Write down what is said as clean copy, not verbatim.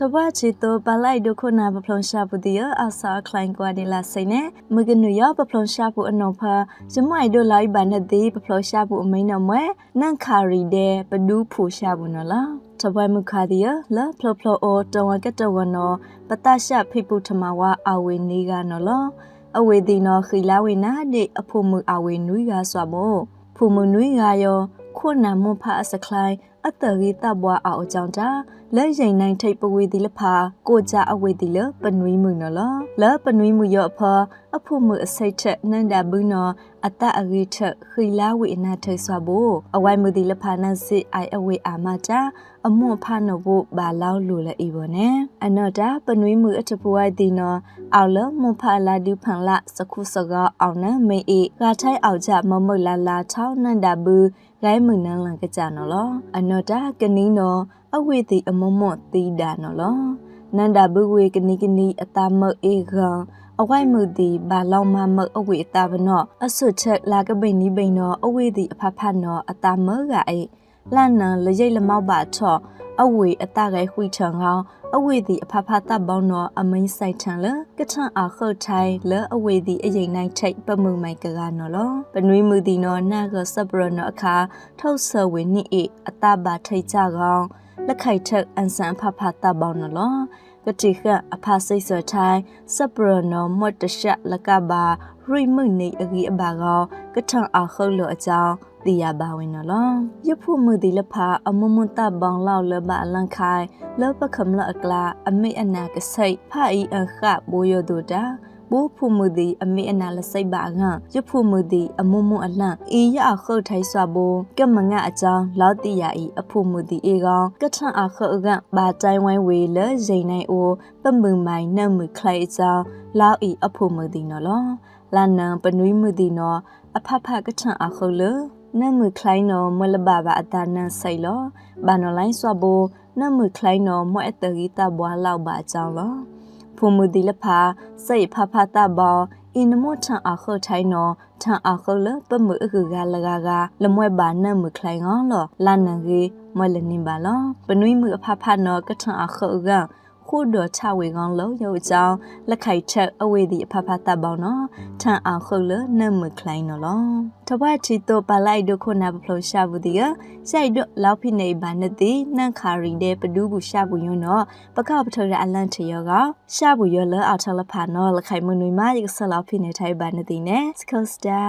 တပတ်ချီတော့ပလိုက်ဒုခုနာပပလုံရှာပူဒီအစာခလိုင်းကွာဒီလာစိနေမကနူရပပလုံရှာပူအနော်ဖာကျမိုင်ဒိုလိုက်ဘာနဲ့ဒီပပလုံရှာပူအမိန်နော်မွဲနန့်ခါရီတဲ့ပဒူးဖူရှာပူနော်လားတပတ်မခါဒီလာဖလဖလအောတဝကတဝနော်ပတရှဖိပုထမဝအဝေနေကနော်လောအဝေဒီနော်ခီလာဝေနာဒီအဖို့မှုအဝေနွိကဆွာမို့ဖူမှုနွိကရောခုနာမွန်ဖာအစခလိုင်းအတရီတဘွားအောင်ကြောင့်တာလဲရင်နိုင်ထိပ်ပဝေဒီလဖာကိုကြအဝေဒီလပနွီမှုနော်လဲပနွီမှုရောဖာအဖို့မှုအစိတ်ချက်နန္ဒဘူးနော်အတအရီထခီလာဝေနာထိတ်ဆွာဖို့အဝိုင်မှုဒီလဖာနစစ်အိုင်အဝေအာမတာအမွန်ဖာနော်ဖို့ဘာလောက်လိုလဲဤပေါ်နဲ့အနော်တာပနွီမှုအထပွားဒီနော်အော်လမွန်ဖာလာဒူဖန်လာစခုစကအောင်နမေအေဂါထိုင်အောင်ကြမမုတ်လာလာချောင်းနန္ဒဘူးဂိုင်းမှုနန်းလန်ကကြနော်လောအနော်တာကနင်းနော်အဝေတိအမမွန်တီးတာနော်လောနန္ဒဘူးဝေကနီအတာမအေဂံအဝိုင်မှုဒီဘာလောင်မမအဝေတာဘနောအဆွတ်ချက်လာကပိန်နီပိန်နော်အဝေတိအဖဖနော်အတာမကအေလန်နလရိတ်လမောက်ပါချော့အဝေအတကဲခွိချံကောင်အဝေဒီအဖဖတပ်ပေါင်းတော့အမိန်ဆိုင်ထန်လကထန်အခတ်ထိုင်လအဝေဒီအရင်နိုင်ထိတ်ပမှုမိုင်ကကနော်လောပနွေမှုဒီနော်နာကစပရနော်အခါထုတ်ဆဝေနိအေအတပါထိတ်ကြကောင်လက်ခိုက်ထက်အန်ဆန်ဖဖတပ်ပေါင်းနော်လောကတိကအဖစိတ်ဆွထိုင်စပရနော်မတ်တရှလကဘာရိမှုနေအကြီးအပါကောင်ကထန်အခတ်လို့အကြောင်းဒီရပါဝင်နော်လောရဖို့မှုဒီလဖာအမမွန်တဘောင်လောက်လဘအလန်ခိုင်လောပခမလအကလာအမေအနာကစိတ်ဖာဤအခဘိုးရဒိုတာဘူဖို့မှုဒီအမေအနာလစိတ်ပါငါရဖို့မှုဒီအမမွန်အလန့်အေးရအခုတ်ထိုင်စွာဘိုကမငါအကြောင်းလောက်တိရဤအဖို့မှုဒီအေကောင်ကထန်အခအကဘာတိုင်းဝိုင်းဝေလရိန်နိုင်အိုပမှုမိုင်နတ်မှုခလိုက်အကြောင်းလောက်ဤအဖို့မှုဒီနော်လောလာနံပနွေးမှုဒီနော်အဖဖကထန်အခုလနမှုခလိုင်းနော်မလဘဘာအတနန်ဆိုင်လောဘာနော်လိုင်းဆွာဘိုနမှုခလိုင်းနော်မွဲ့တရီတဘွားလောက်ပါကြောင်းလောဖုံမူဒီလဖာစိတ်ဖဖတဘောအင်းမထန်အခထိုင်နော်ထန်အခလပမှုအခကလကကလမွဲ့ဘာနမှုခလိုင်းငေါလောလာနန်ကြီးမွဲ့လနေပါလောပနွိမှုအဖဖနော်ကထန်အခကခုဒချဝေကောင်းလို့ရုပ်ကြောင်းလက်ခိုက်ချက်အဝေးဒီအဖဖတပ်ပေါင်းနော်ထန်အောင်ခုလနမခလိုင်းနော်လောတပတ်ချီတော့ပလိုက်ဒုခုနာပဖလို့ရှာဘူးဒီကရှိုက်တော့လောက်ဖိနေပါနဲ့ဒီနန့်ခါရီတဲ့ပဒူးဘူးရှာဘူးယွန်းနော်ပကပထရအလန့်ချရောကရှာဘူးရလအောက်ထလဖာနော်လက်ခိုက်မနွေမရကဆလောက်ဖိနေထိုင်ပါနဲ့ဒီနဲ့စကောစတာ